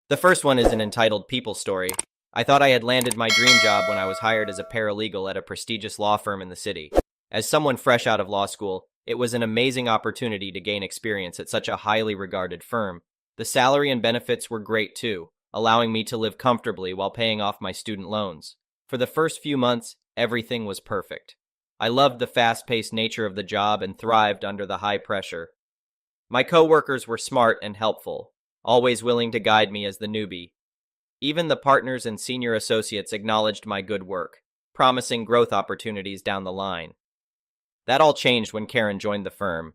The first one is an entitled people story. I thought I had landed my dream job when I was hired as a paralegal at a prestigious law firm in the city. As someone fresh out of law school, it was an amazing opportunity to gain experience at such a highly regarded firm. The salary and benefits were great too, allowing me to live comfortably while paying off my student loans. For the first few months, everything was perfect. I loved the fast-paced nature of the job and thrived under the high pressure. My coworkers were smart and helpful, always willing to guide me as the newbie. Even the partners and senior associates acknowledged my good work, promising growth opportunities down the line. That all changed when Karen joined the firm.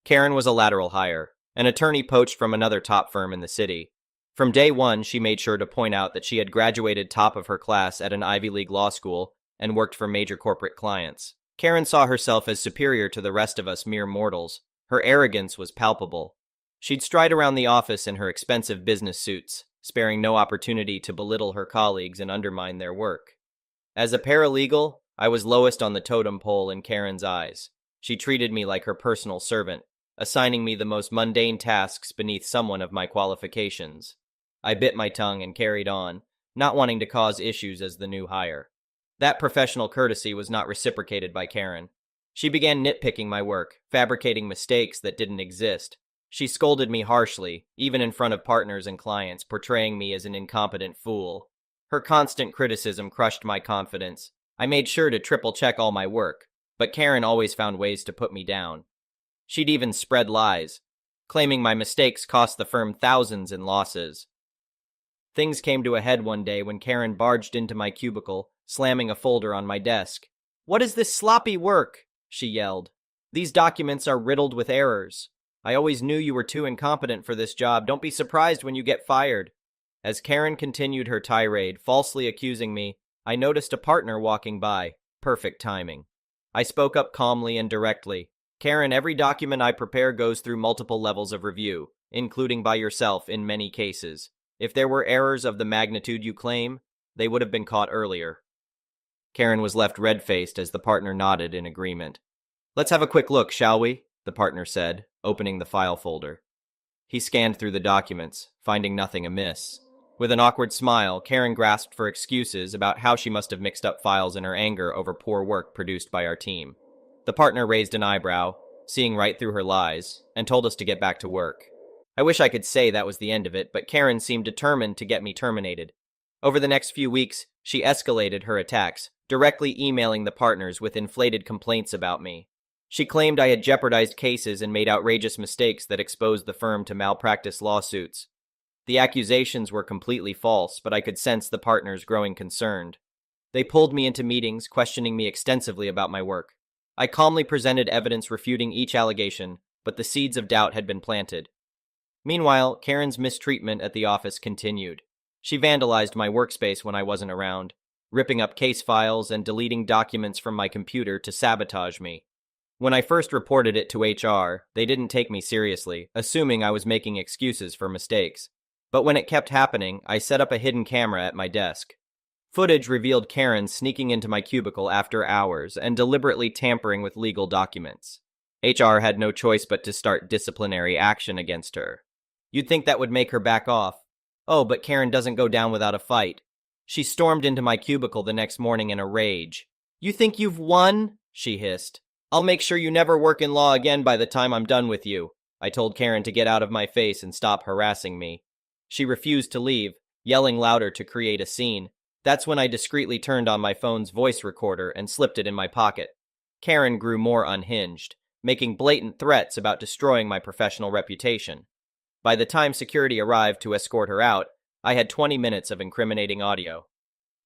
Karen was a lateral hire, an attorney poached from another top firm in the city. From day one, she made sure to point out that she had graduated top of her class at an Ivy League law school and worked for major corporate clients. Karen saw herself as superior to the rest of us mere mortals. Her arrogance was palpable. She'd stride around the office in her expensive business suits, sparing no opportunity to belittle her colleagues and undermine their work. As a paralegal, I was lowest on the totem pole in Karen's eyes. She treated me like her personal servant, assigning me the most mundane tasks beneath someone of my qualifications. I bit my tongue and carried on, not wanting to cause issues as the new hire. That professional courtesy was not reciprocated by Karen. She began nitpicking my work, fabricating mistakes that didn't exist. She scolded me harshly, even in front of partners and clients, portraying me as an incompetent fool. Her constant criticism crushed my confidence. I made sure to triple-check all my work, but Karen always found ways to put me down. She'd even spread lies, claiming my mistakes cost the firm thousands in losses. Things came to a head one day when Karen barged into my cubicle, slamming a folder on my desk. "What is this sloppy work?" she yelled. "These documents are riddled with errors. I always knew you were too incompetent for this job. Don't be surprised when you get fired." As Karen continued her tirade, falsely accusing me, I noticed a partner walking by. Perfect timing. I spoke up calmly and directly. "Karen, every document I prepare goes through multiple levels of review, including by yourself in many cases. If there were errors of the magnitude you claim, they would have been caught earlier." Karen was left red-faced as the partner nodded in agreement. "Let's have a quick look, shall we?" the partner said, opening the file folder. He scanned through the documents, finding nothing amiss. With an awkward smile, Karen grasped for excuses about how she must have mixed up files in her anger over poor work produced by our team. The partner raised an eyebrow, seeing right through her lies, and told us to get back to work. I wish I could say that was the end of it, but Karen seemed determined to get me terminated. Over the next few weeks, she escalated her attacks, directly emailing the partners with inflated complaints about me. She claimed I had jeopardized cases and made outrageous mistakes that exposed the firm to malpractice lawsuits. The accusations were completely false, but I could sense the partners growing concerned. They pulled me into meetings, questioning me extensively about my work. I calmly presented evidence refuting each allegation, but the seeds of doubt had been planted. Meanwhile, Karen's mistreatment at the office continued. She vandalized my workspace when I wasn't around, ripping up case files and deleting documents from my computer to sabotage me. When I first reported it to HR, they didn't take me seriously, assuming I was making excuses for mistakes. But when it kept happening, I set up a hidden camera at my desk. Footage revealed Karen sneaking into my cubicle after hours and deliberately tampering with legal documents. HR had no choice but to start disciplinary action against her. You'd think that would make her back off. Oh, but Karen doesn't go down without a fight. She stormed into my cubicle the next morning in a rage. "You think you've won?" she hissed. "I'll make sure you never work in law again by the time I'm done with you." I told Karen to get out of my face and stop harassing me. She refused to leave, yelling louder to create a scene. That's when I discreetly turned on my phone's voice recorder and slipped it in my pocket. Karen grew more unhinged, making blatant threats about destroying my professional reputation. By the time security arrived to escort her out, I had 20 minutes of incriminating audio.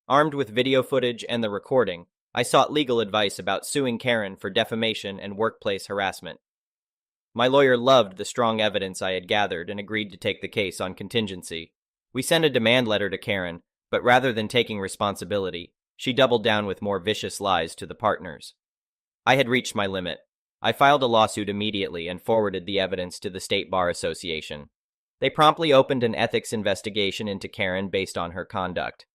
Armed with video footage and the recording, I sought legal advice about suing Karen for defamation and workplace harassment. My lawyer loved the strong evidence I had gathered and agreed to take the case on contingency. We sent a demand letter to Karen, but rather than taking responsibility, she doubled down with more vicious lies to the partners. I had reached my limit. I filed a lawsuit immediately and forwarded the evidence to the State Bar Association. They promptly opened an ethics investigation into Karen based on her conduct.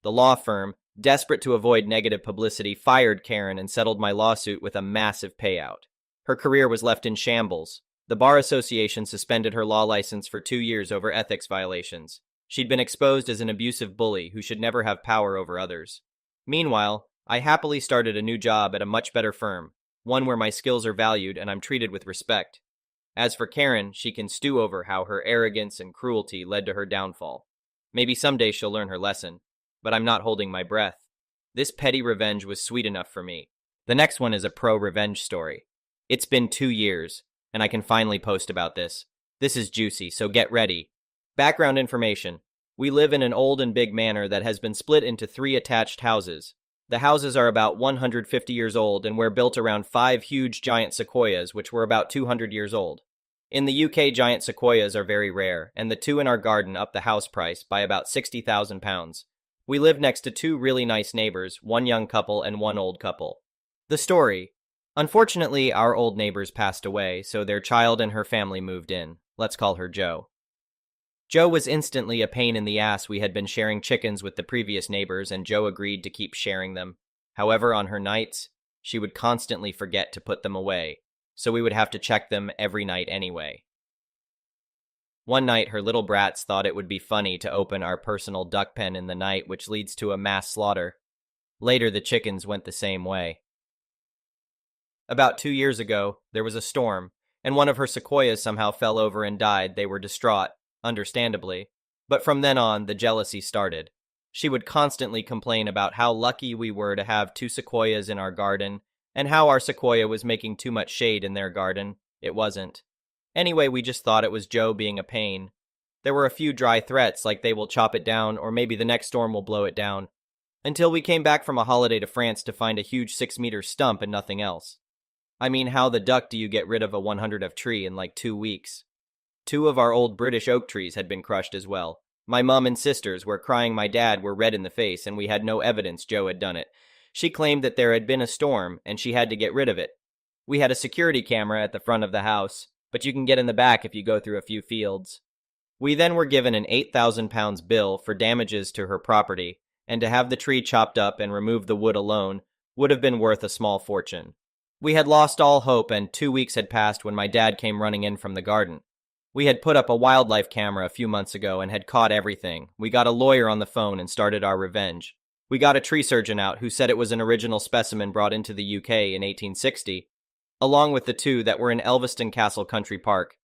The law firm, desperate to avoid negative publicity, fired Karen and settled my lawsuit with a massive payout. Her career was left in shambles. The Bar Association suspended her law license for 2 years over ethics violations. She'd been exposed as an abusive bully who should never have power over others. Meanwhile, I happily started a new job at a much better firm, one where my skills are valued and I'm treated with respect. As for Karen, she can stew over how her arrogance and cruelty led to her downfall. Maybe someday she'll learn her lesson, but I'm not holding my breath. This petty revenge was sweet enough for me. The next one is a pro-revenge story. It's been 2 years, and I can finally post about this. This is juicy, so get ready. Background information. We live in an old and big manor that has been split into 3 attached houses. The houses are about 150 years old and were built around 5 huge giant sequoias, which were about 200 years old. In the UK, giant sequoias are very rare, and the 2 in our garden up the house price by about £60,000. We live next to 2 really nice neighbors, 1 young couple and 1 old couple. The story. Unfortunately, our old neighbors passed away, so their child and her family moved in. Let's call her Jo. Jo was instantly a pain in the ass. We had been sharing chickens with the previous neighbors, and Jo agreed to keep sharing them. However, on her nights, she would constantly forget to put them away, so we would have to check them every night anyway. One night, her little brats thought it would be funny to open our personal duck pen in the night, which leads to a mass slaughter. Later, the chickens went the same way. About 2 years ago, there was a storm, and one of her sequoias somehow fell over and died. They were distraught, understandably, but from then on, the jealousy started. She would constantly complain about how lucky we were to have 2 sequoias in our garden, and how our sequoia was making too much shade in their garden. It wasn't. Anyway, we just thought it was Jo being a pain. There were a few dry threats, like they will chop it down, or maybe the next storm will blow it down, until we came back from a holiday to France to find a huge 6-meter stump and nothing else. I mean, how the duck do you get rid of a 100th tree in like 2 weeks? 2 of our old British oak trees had been crushed as well. My mum and sisters were crying. My dad were red in the face, and we had no evidence Jo had done it. She claimed that there had been a storm, and she had to get rid of it. We had a security camera at the front of the house, but you can get in the back if you go through a few fields. We then were given an £8,000 bill for damages to her property, and to have the tree chopped up and remove the wood alone would have been worth a small fortune. We had lost all hope, and 2 weeks had passed when my dad came running in from the garden. We had put up a wildlife camera a few months ago and had caught everything. We got a lawyer on the phone and started our revenge. We got a tree surgeon out who said it was an original specimen brought into the UK in 1860, along with the 2 that were in Elveston Castle Country Park.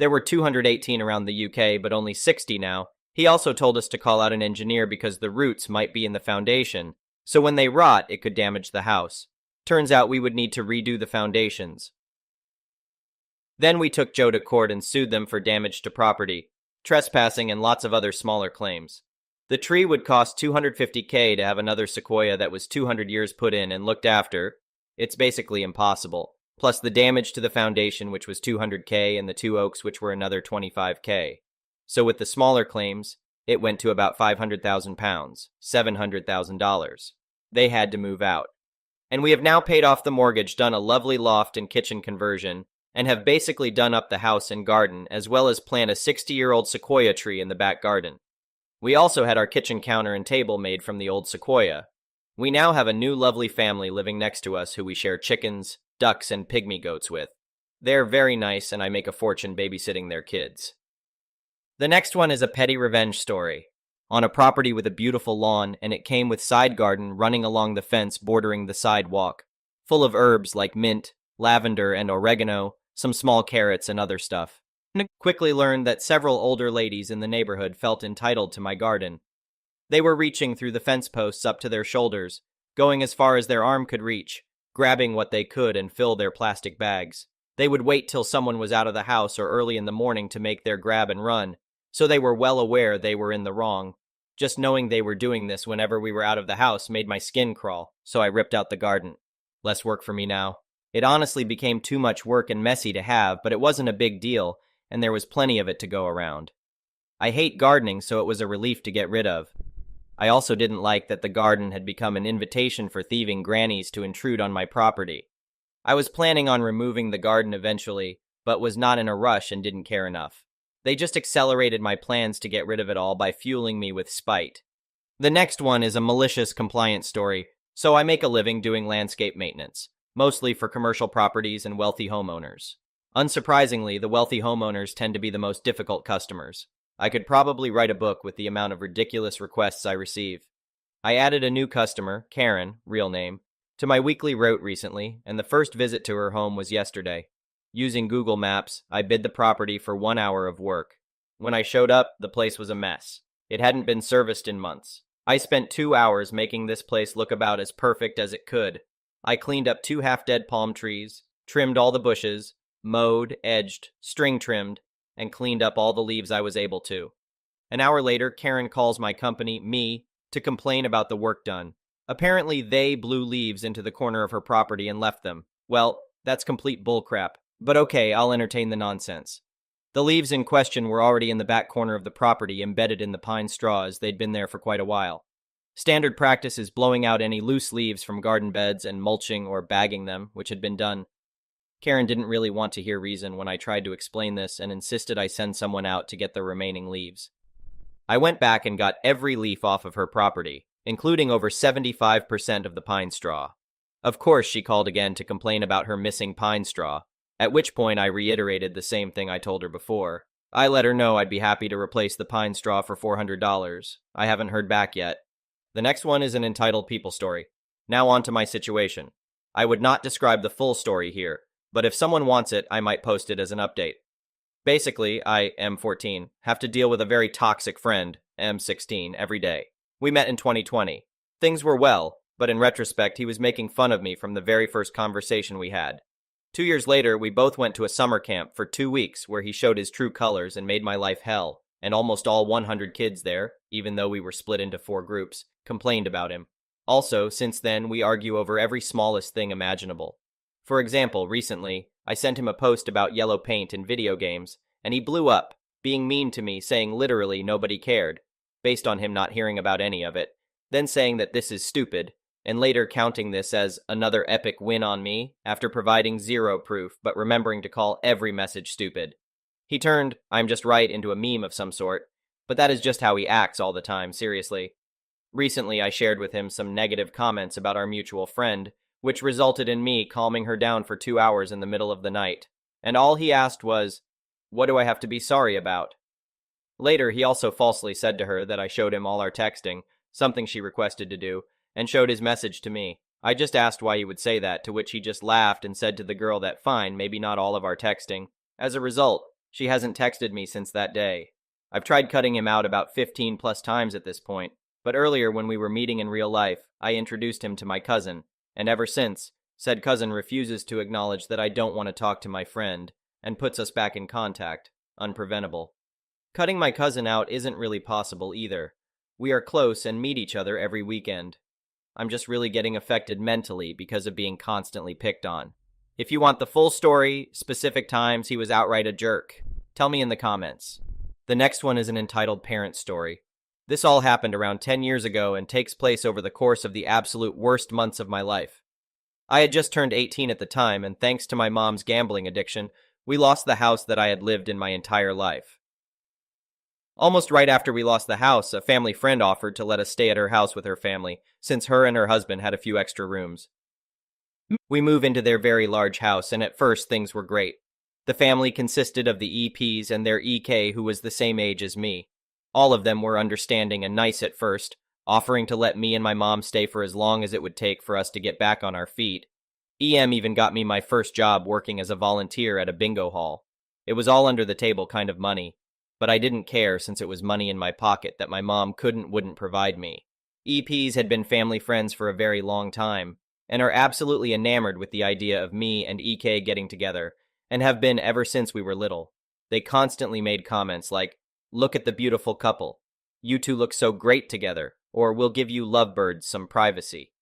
There were 218 around the UK, but only 60 now. He also told us to call out an engineer because the roots might be in the foundation, so when they rot, it could damage the house. Turns out we would need to redo the foundations. Then we took Jo to court and sued them for damage to property, trespassing, and lots of other smaller claims. The tree would cost $250,000 to have another sequoia that was 200 years put in and looked after. It's basically impossible. Plus the damage to the foundation, which was $200,000, and the 2 oaks, which were another $25,000. So with the smaller claims, it went to about £500,000, $700,000. They had to move out. And we have now paid off the mortgage, done a lovely loft and kitchen conversion, and have basically done up the house and garden, as well as plant a 60-year-old sequoia tree in the back garden. We also had our kitchen counter and table made from the old sequoia. We now have a new lovely family living next to us who we share chickens, ducks, and pygmy goats with. They're very nice, and I make a fortune babysitting their kids. The next one is a petty revenge story. On a property with a beautiful lawn, and it came with side garden running along the fence bordering the sidewalk, full of herbs like mint, lavender, and oregano, some small carrots, and other stuff. I quickly learned that several older ladies in the neighborhood felt entitled to my garden. They were reaching through the fence posts up to their shoulders, going as far as their arm could reach, grabbing what they could and fill their plastic bags. They would wait till someone was out of the house or early in the morning to make their grab and run, so they were well aware they were in the wrong. Just knowing they were doing this whenever we were out of the house made my skin crawl, so I ripped out the garden. Less work for me now. It honestly became too much work and messy to have, but it wasn't a big deal, and there was plenty of it to go around. I hate gardening, so it was a relief to get rid of. I also didn't like that the garden had become an invitation for thieving grannies to intrude on my property. I was planning on removing the garden eventually, but was not in a rush and didn't care enough. They just accelerated my plans to get rid of it all by fueling me with spite. The next one is a malicious compliance story. So I make a living doing landscape maintenance, mostly for commercial properties and wealthy homeowners. Unsurprisingly, the wealthy homeowners tend to be the most difficult customers. I could probably write a book with the amount of ridiculous requests I receive. I added a new customer, Karen, real name, to my weekly route recently, and the first visit to her home was yesterday. Using Google Maps, I bid the property for 1 hour of work. When I showed up, the place was a mess. It hadn't been serviced in months. I spent 2 hours making this place look about as perfect as it could. I cleaned up 2 half-dead palm trees, trimmed all the bushes, mowed, edged, string trimmed, and cleaned up all the leaves I was able to. An hour later, Karen calls my company, me, to complain about the work done. Apparently, they blew leaves into the corner of her property and left them. Well, that's complete bullcrap. But okay, I'll entertain the nonsense. The leaves in question were already in the back corner of the property, embedded in the pine straw, as they'd been there for quite a while. Standard practice is blowing out any loose leaves from garden beds and mulching or bagging them, which had been done. Karen didn't really want to hear reason when I tried to explain this and insisted I send someone out to get the remaining leaves. I went back and got every leaf off of her property, including over 75% of the pine straw. Of course, she called again to complain about her missing pine straw, at which point I reiterated the same thing I told her before. I let her know I'd be happy to replace the pine straw for $400. I haven't heard back yet. The next one is an entitled people story. Now on to my situation. I would not describe the full story here, but if someone wants it, I might post it as an update. Basically, I, M14, have to deal with a very toxic friend, M16, every day. We met in 2020. Things were well, but in retrospect, he was making fun of me from the very first conversation we had. 2 years later, we both went to a summer camp for 2 weeks where he showed his true colors and made my life hell, and almost all 100 kids there, even though we were split into 4 groups, complained about him. Also, since then, we argue over every smallest thing imaginable. For example, recently, I sent him a post about yellow paint in video games, and he blew up, being mean to me, saying literally nobody cared, based on him not hearing about any of it, then saying that this is stupid, and later counting this as another epic win on me after providing zero proof but remembering to call every message stupid. He turned "I'm just right" into a meme of some sort, but that is just how he acts all the time, seriously. Recently, I shared with him some negative comments about our mutual friend, which resulted in me calming her down for 2 hours in the middle of the night, and all he asked was, "What do I have to be sorry about?" Later, he also falsely said to her that I showed him all our texting, something she requested to do, and showed his message to me. I just asked why he would say that, to which he just laughed and said to the girl that fine, maybe not all of our texting. As a result, she hasn't texted me since that day. I've tried cutting him out about 15 plus times at this point, but earlier when we were meeting in real life, I introduced him to my cousin, and ever since, said cousin refuses to acknowledge that I don't want to talk to my friend, and puts us back in contact, unpreventable. Cutting my cousin out isn't really possible either. We are close and meet each other every weekend. I'm just really getting affected mentally because of being constantly picked on. If you want the full story, specific times he was outright a jerk, tell me in the comments. The next one is an entitled parent story. This all happened around 10 years ago and takes place over the course of the absolute worst months of my life. I had just turned 18 at the time, and thanks to my mom's gambling addiction, we lost the house that I had lived in my entire life. Almost right after we lost the house, a family friend offered to let us stay at her house with her family, since her and her husband had a few extra rooms. We moved into their very large house, and at first things were great. The family consisted of the EPs and their EK, who was the same age as me. All of them were understanding and nice at first, offering to let me and my mom stay for as long as it would take for us to get back on our feet. EM even got me my first job working as a volunteer at a bingo hall. It was all under the table kind of money, but I didn't care since it was money in my pocket that my mom wouldn't provide me. EPs had been family friends for a very long time, and are absolutely enamored with the idea of me and EK getting together, and have been ever since we were little. They constantly made comments like, "Look at the beautiful couple. You two look so great together," or "We'll give you lovebirds some privacy,"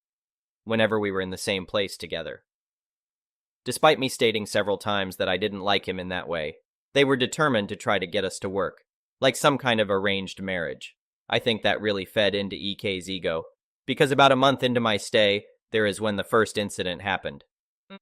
whenever we were in the same place together. Despite me stating several times that I didn't like him in that way, they were determined to try to get us to work, like some kind of arranged marriage. I think that really fed into EK's ego, because about a month into my stay, there is when the first incident happened.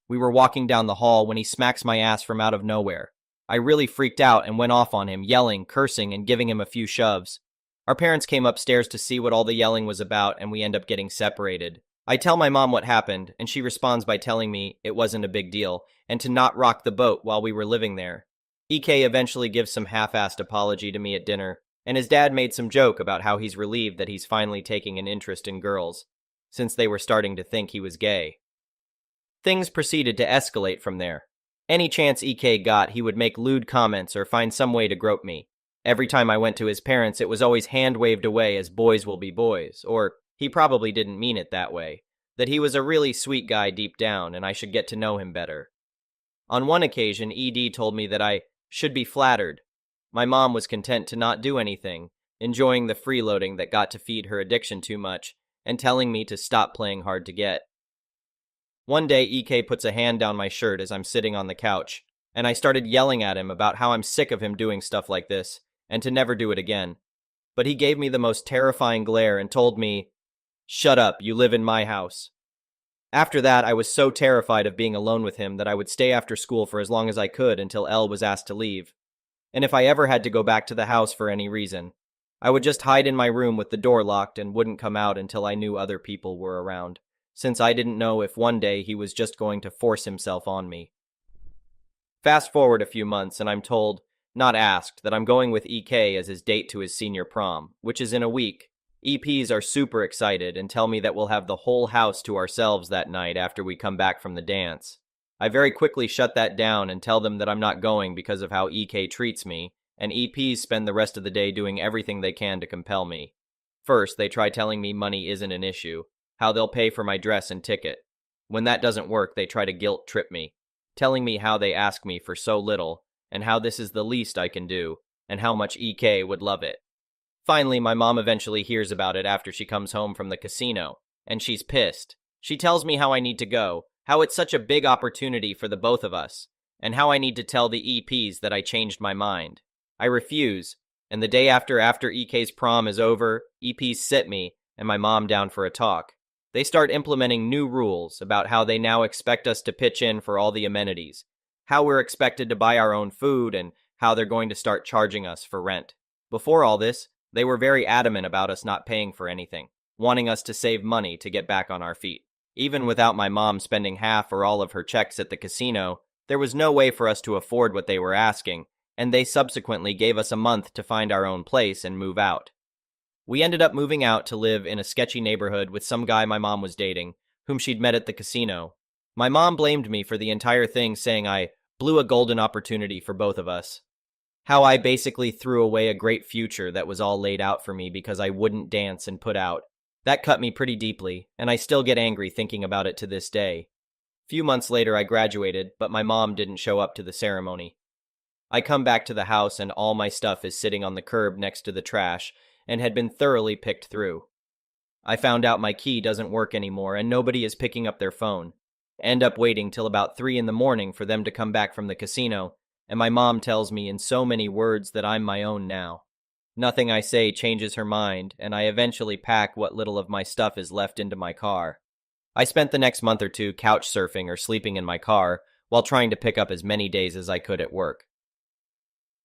We were walking down the hall when he smacks my ass from out of nowhere. I really freaked out and went off on him, yelling, cursing, and giving him a few shoves. Our parents came upstairs to see what all the yelling was about, and we end up getting separated. I tell my mom what happened, and she responds by telling me it wasn't a big deal, and to not rock the boat while we were living there. EK eventually gives some half-assed apology to me at dinner, and his dad made some joke about how he's relieved that he's finally taking an interest in girls, since they were starting to think he was gay. Things proceeded to escalate from there. Any chance EK got, he would make lewd comments or find some way to grope me. Every time I went to his parents, it was always hand-waved away as boys will be boys, or he probably didn't mean it that way, that he was a really sweet guy deep down and I should get to know him better. On one occasion, ED told me that I should be flattered. My mom was content to not do anything, enjoying the freeloading that got to feed her addiction too much, and telling me to stop playing hard to get. One day, EK puts a hand down my shirt as I'm sitting on the couch, and I started yelling at him about how I'm sick of him doing stuff like this, and to never do it again. But he gave me the most terrifying glare and told me, "Shut up, you live in my house." After that, I was so terrified of being alone with him that I would stay after school for as long as I could until Elle was asked to leave. And if I ever had to go back to the house for any reason, I would just hide in my room with the door locked and wouldn't come out until I knew other people were around, since I didn't know if one day he was just going to force himself on me. Fast forward a few months and I'm told, not asked, that I'm going with EK as his date to his senior prom, which is in a week. EPs are super excited and tell me that we'll have the whole house to ourselves that night after we come back from the dance. I very quickly shut that down and tell them that I'm not going because of how EK treats me, and EPs spend the rest of the day doing everything they can to compel me. First, they try telling me money isn't an issue, how they'll pay for my dress and ticket. When that doesn't work, they try to guilt trip me, telling me how they ask me for so little, and how this is the least I can do, and how much EK would love it. Finally, my mom eventually hears about it after she comes home from the casino, and she's pissed. She tells me how I need to go, how it's such a big opportunity for the both of us, and how I need to tell the EPs that I changed my mind. I refuse, and the day after EK's prom is over, EPs sit me and my mom down for a talk. They start implementing new rules about how they now expect us to pitch in for all the amenities, how we're expected to buy our own food, and how they're going to start charging us for rent. Before all this, they were very adamant about us not paying for anything, wanting us to save money to get back on our feet. Even without my mom spending half or all of her checks at the casino, there was no way for us to afford what they were asking, and they subsequently gave us a month to find our own place and move out. We ended up moving out to live in a sketchy neighborhood with some guy my mom was dating, whom she'd met at the casino. My mom blamed me for the entire thing, saying I blew a golden opportunity for both of us. How I basically threw away a great future that was all laid out for me because I wouldn't dance and put out. That cut me pretty deeply, and I still get angry thinking about it to this day. Few months later I graduated, but my mom didn't show up to the ceremony. I come back to the house and all my stuff is sitting on the curb next to the trash and had been thoroughly picked through. I found out my key doesn't work anymore and nobody is picking up their phone. End up waiting till about 3 in the morning for them to come back from the casino, and my mom tells me in so many words that I'm my own now. Nothing I say changes her mind, and I eventually pack what little of my stuff is left into my car. I spent the next month or two couch surfing or sleeping in my car while trying to pick up as many days as I could at work.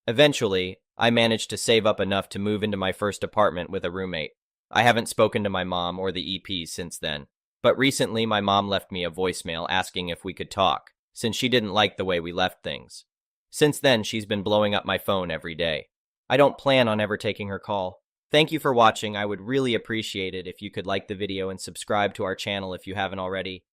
Eventually, I managed to save up enough to move into my first apartment with a roommate. I haven't spoken to my mom or the EPs since then, but recently my mom left me a voicemail asking if we could talk, since she didn't like the way we left things. Since then, she's been blowing up my phone every day. I don't plan on ever taking her call. Thank you for watching. I would really appreciate it if you could like the video and subscribe to our channel if you haven't already.